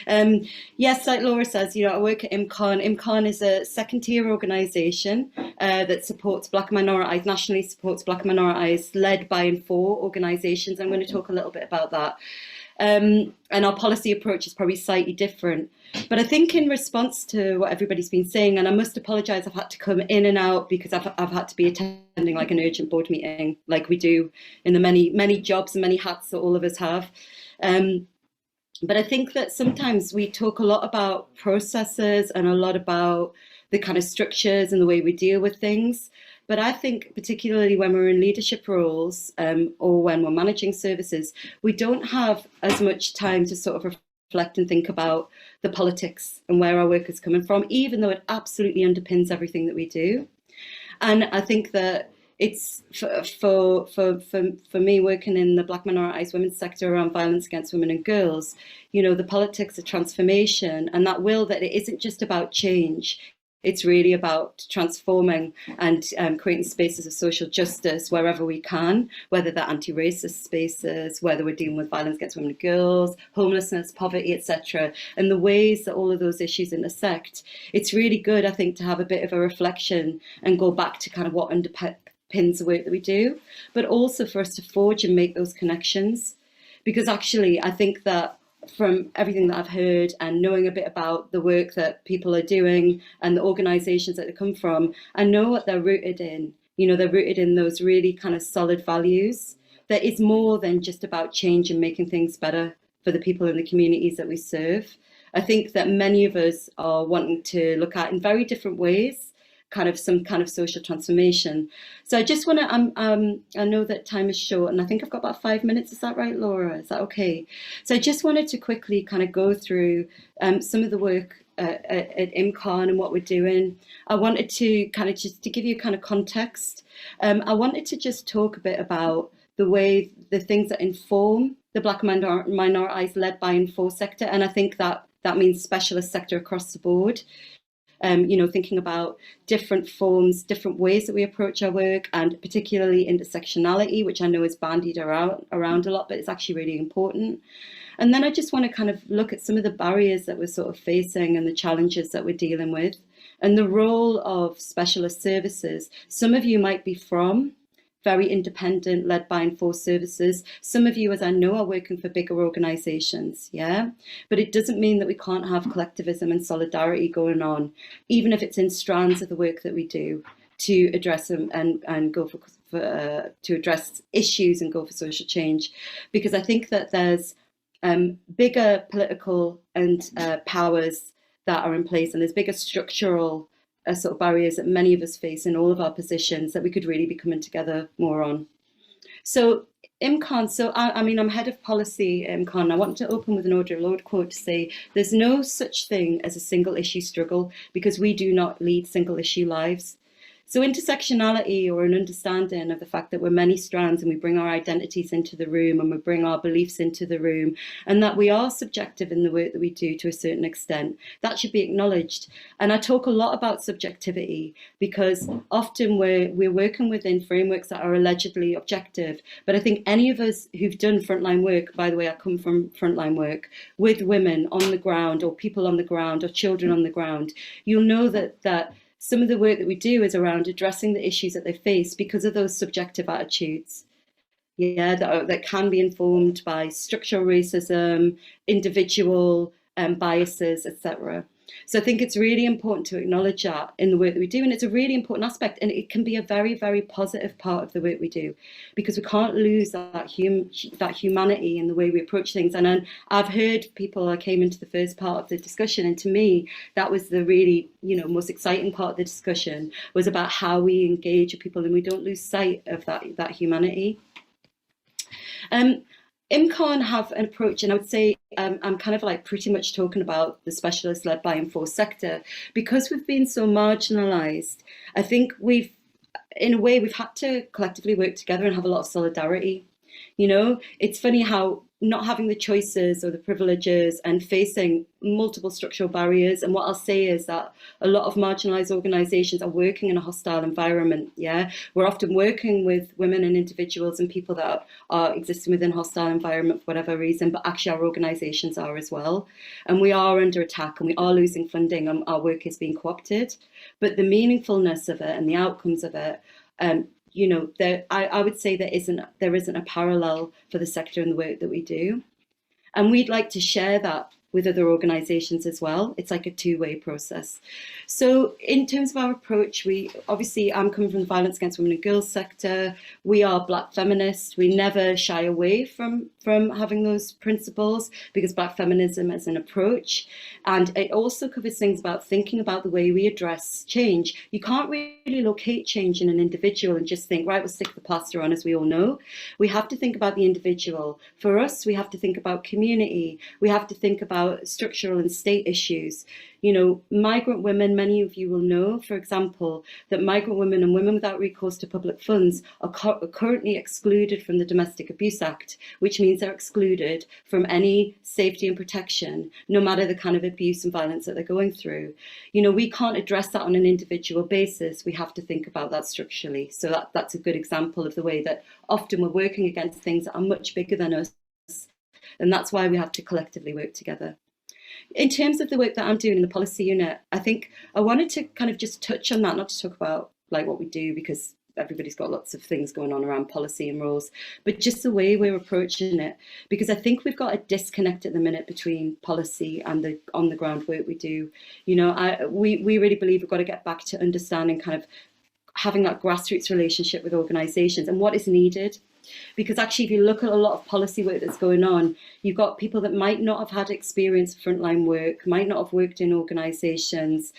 Yes, like Laura says, I work at Imkaan. Imkaan is a second-tier organisation that supports Black minorities, nationally supports Black minorities, led by and for organisations. I'm going to talk a little bit about that. And our policy approach is probably slightly different. But I think in response to what everybody's been saying, and I must apologise, I've had to come in and out because I've had to be attending like an urgent board meeting, like we do in the many jobs and many hats that all of us have. But I think that sometimes we talk a lot about processes and a lot about the kind of structures and the way we deal with things. But I think particularly when we're in leadership roles or when we're managing services, we don't have as much time to sort of reflect and think about the politics and where our work is coming from, even though it absolutely underpins everything that we do. And I think that it's for me working in the Black minoritized women's sector around violence against women and girls, the politics of transformation and that will that it isn't just about change. It's really about transforming and creating spaces of social justice wherever we can, whether they're anti-racist spaces, whether we're dealing with violence against women and girls, homelessness, poverty, etc. And the ways that all of those issues intersect. It's really good, I think, to have a bit of a reflection and go back to kind of what underpins the work that we do, but also for us to forge and make those connections. Because actually, I think that from everything that I've heard and knowing a bit about the work that people are doing and the organisations that they come from, I know what they're rooted in. They're rooted in those really kind of solid values. That is more than just about change and making things better for the people in the communities that we serve. I think that many of us are wanting to look at in very different ways some kind of social transformation. So I just want to, I know that time is short and I think I've got about 5 minutes. Is that right, Laura? Is that okay? So I just wanted to quickly kind of go through some of the work at Imkaan and what we're doing. I wanted to kind of just to give you kind of context. I wanted to just talk a bit about the things that inform the Black minorities led by and for sector. And I think that means specialist sector across the board. Thinking about different forms, different ways that we approach our work, and particularly intersectionality, which I know is bandied around a lot, but it's actually really important. And then I just want to kind of look at some of the barriers that we're sort of facing and the challenges that we're dealing with, and the role of specialist services. Some of you might be from very independent, led by and for services. Some of you, as I know, are working for bigger organisations, yeah? But it doesn't mean that we can't have collectivism and solidarity going on, even if it's in strands of the work that we do to address them and go to address issues and go for social change. Because I think that there's bigger political and powers that are in place, and there's bigger structural sort of barriers that many of us face in all of our positions that we could really be coming together more on. So Imkaan, I'm head of policy at Imkaan. I want to open with an Audre Lorde quote to say, there's no such thing as a single issue struggle because we do not lead single issue lives. So intersectionality, or an understanding of the fact that we're many strands and we bring our identities into the room and we bring our beliefs into the room, and that we are subjective in the work that we do to a certain extent, that should be acknowledged. And I talk a lot about subjectivity because often we're working within frameworks that are allegedly objective. But I think any of us who've done frontline work, by the way, I come from frontline work, with women on the ground or people on the ground or children on the ground, you'll know that some of the work that we do is around addressing the issues that they face because of those subjective attitudes, that can be informed by structural racism, individual biases, etc. So I think it's really important to acknowledge that in the work that we do, and it's a really important aspect, and it can be a very, very positive part of the work we do, because we can't lose that humanity in the way we approach things. And then I've heard people, I came into the first part of the discussion, and to me, that was the really, most exciting part of the discussion, was about how we engage with people and we don't lose sight of that humanity. Imkaan have an approach, and I would say I'm kind of like pretty much talking about the specialist led by and for sector, because we've been so marginalised. I think in a way, we've had to collectively work together and have a lot of solidarity. It's funny how not having the choices or the privileges and facing multiple structural barriers. And what I'll say is that a lot of marginalized organizations are working in a hostile environment. Yeah, we're often working with women and individuals and people that are existing within a hostile environment for whatever reason, but actually our organizations are as well. And we are under attack and we are losing funding and our work is being co-opted. But the meaningfulness of it and the outcomes of it, I would say there isn't a parallel for the sector and the work that we do. And we'd like to share that with other organisations as well. It's like a two-way process. So in terms of our approach, I'm coming from the violence against women and girls sector. We are Black feminists. We never shy away from having those principles because Black feminism is an approach. And it also covers things about thinking about the way we address change. You can't really locate change in an individual and just think, right, we'll stick the plaster on, as we all know. We have to think about the individual. For us, we have to think about community. We have to think about structural and state issues. Migrant women, many of you will know, for example, that migrant women and women without recourse to public funds are currently excluded from the Domestic Abuse Act, which means they're excluded from any safety and protection, no matter the kind of abuse and violence that they're going through. We can't address that on an individual basis. We have to think about that structurally. So that's a good example of the way that often we're working against things that are much bigger than us. And that's why we have to collectively work together. In terms of the work that I'm doing in the policy unit, I think I wanted to kind of just touch on that, not to talk about like what we do, because everybody's got lots of things going on around policy and rules, but just the way we're approaching it, because I think we've got a disconnect at the minute between policy and the on the ground work we do. We really believe we've got to get back to understanding kind of having that grassroots relationship with organisations and what is needed. Because actually, if you look at a lot of policy work that's going on, you've got people that might not have had experience of frontline work, might not have worked in organisations,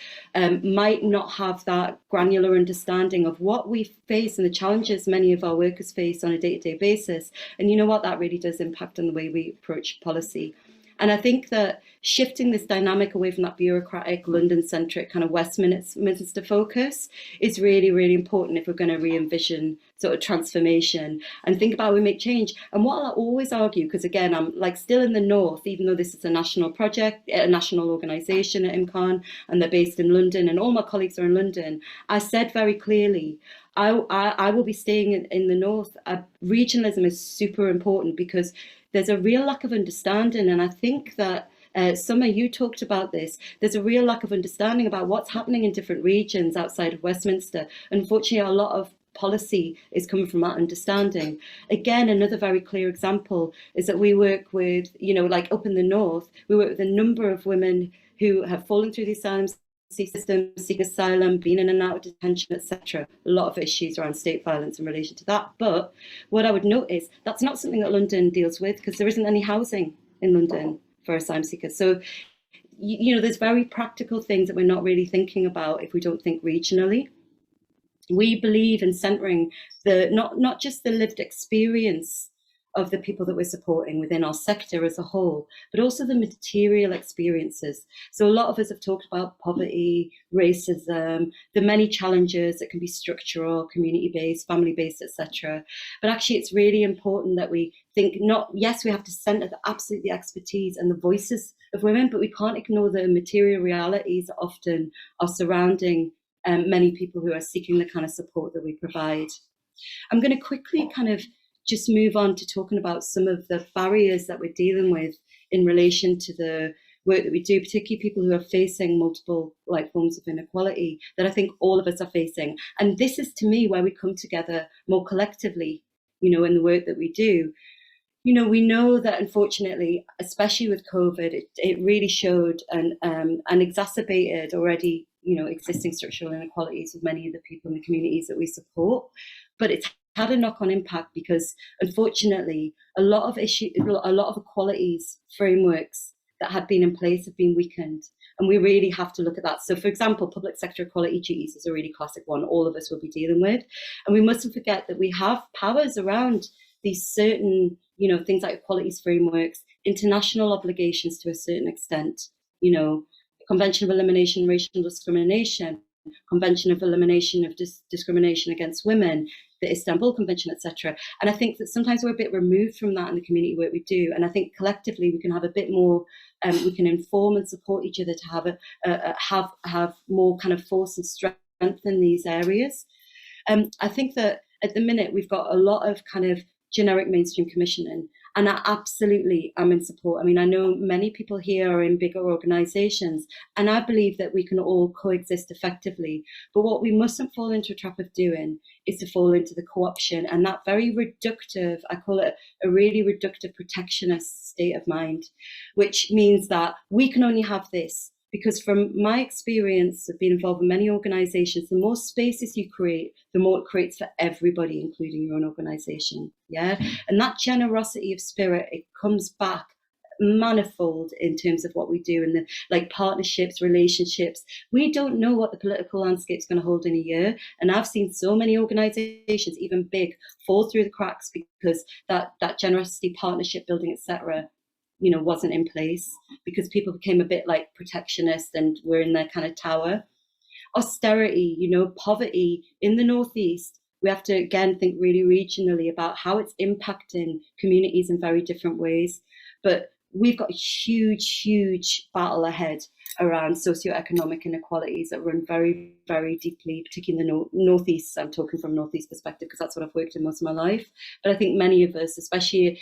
might not have that granular understanding of what we face and the challenges many of our workers face on a day-to-day basis. And you know what? That really does impact on the way we approach policy. And I think that shifting this dynamic away from that bureaucratic, London-centric kind of Westminster focus is really, really important if we're going to re-envision sort of transformation and think about how we make change. And what I'll always argue, because again, I'm like still in the north, even though this is a national project, a national organisation at Imkaan, and they're based in London, and all my colleagues are in London, I said very clearly, I will be staying in the north. Regionalism is super important because there's a real lack of understanding. And I think that Summer, you talked about this. There's a real lack of understanding about what's happening in different regions outside of Westminster. Unfortunately, a lot of policy is coming from that understanding. Again, another very clear example is that we work with, like up in the north, we work with a number of women who have fallen through the asylum system, seek asylum, been in and out of detention, etc. A lot of issues around state violence in relation to that. But what I would note is that's not something that London deals with because there isn't any housing in London for asylum seekers. So, there's very practical things that we're not really thinking about if we don't think regionally. We believe in centering not just the lived experience of the people that we're supporting within our sector as a whole, but also the material experiences. So a lot of us have talked about poverty, racism, the many challenges that can be structural, community-based, family-based, etc. But actually, it's really important that we think yes, we have to centre the expertise and the voices of women, but we can't ignore the material realities that often are surrounding many people who are seeking the kind of support that we provide. I'm going to quickly kind of just move on to talking about some of the barriers that we're dealing with in relation to the work that we do, particularly people who are facing multiple forms of inequality that I think all of us are facing. And this is, to me, where we come together more collectively, in the work that we do. We know that unfortunately, especially with COVID, it really showed and exacerbated already, existing structural inequalities of many of the people in the communities that we support. But it's had a knock-on impact because, unfortunately, a lot of equalities frameworks that had been in place have been weakened, and we really have to look at that. So, for example, public sector equality duties is a really classic one all of us will be dealing with, and we mustn't forget that we have powers around these certain, things like equalities frameworks, international obligations to a certain extent, Convention of Elimination of Racial Discrimination, Convention of Elimination of Discrimination Against Women, the Istanbul Convention, etc. And I think that sometimes we're a bit removed from that in the community work we do. And I think collectively we can have a bit more, we can inform and support each other to have more kind of force and strength in these areas. I think that at the minute we've got a lot of kind of generic mainstream commissioning, and I absolutely am in support. I mean, I know many people here are in bigger organisations, and I believe that we can all coexist effectively. But what we mustn't fall into a trap of doing is to fall into the co-option and that very reductive, I call it a really reductive protectionist state of mind, which means that we can only have this. Because from my experience of being involved in many organisations, the more spaces you create, the more it creates for everybody, including your own organisation. Yeah, and that generosity of spirit, it comes back manifold in terms of what we do in the like partnerships, relationships. We don't know what the political landscape is going to hold in a year, and I've seen so many organisations, even big, fall through the cracks because that generosity, partnership building, etc., wasn't in place because people became a bit like protectionist and were in their kind of tower. Austerity, poverty in the Northeast. We have to again think really regionally about how it's impacting communities in very different ways. But we've got a huge battle ahead around socioeconomic inequalities that run very, very deeply, particularly in the Northeast. I'm talking from Northeast perspective because that's what I've worked in most of my life. But I think many of us, especially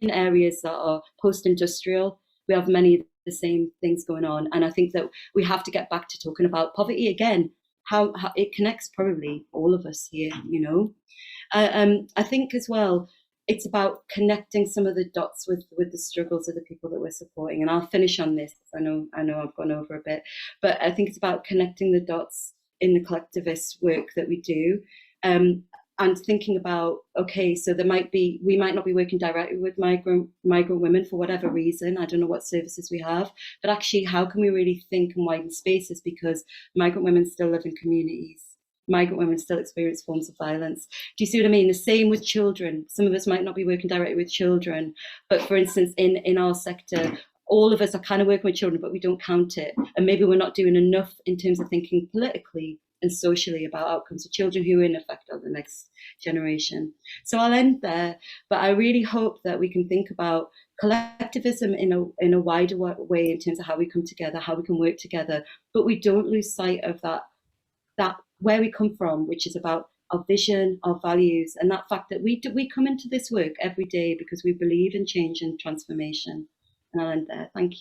in areas that are post-industrial, we have many of the same things going on. And I think that we have to get back to talking about poverty again, how it connects probably all of us here, I think as well, it's about connecting some of the dots with the struggles of the people that we're supporting. And I'll finish on this. I know I've gone over a bit, but I think it's about connecting the dots in the collectivist work that we do, and thinking about, okay, so we might not be working directly with migrant women for whatever reason. I don't know what services we have, but actually, how can we really think and widen spaces, because migrant women still live in communities. Migrant women still experience forms of violence. Do you see what I mean? The same with children. Some of us might not be working directly with children, but for instance, in our sector, all of us are kind of working with children, but we don't count it. And maybe we're not doing enough in terms of thinking politically and socially about outcomes for children who are in effect of the next generation. So I'll end there, but I really hope that we can think about collectivism in a wider way in terms of how we come together, how we can work together, but we don't lose sight of that where we come from, which is about our vision, our values, and that fact that we come into this work every day because we believe in change and transformation. And I'll end there. Thank you.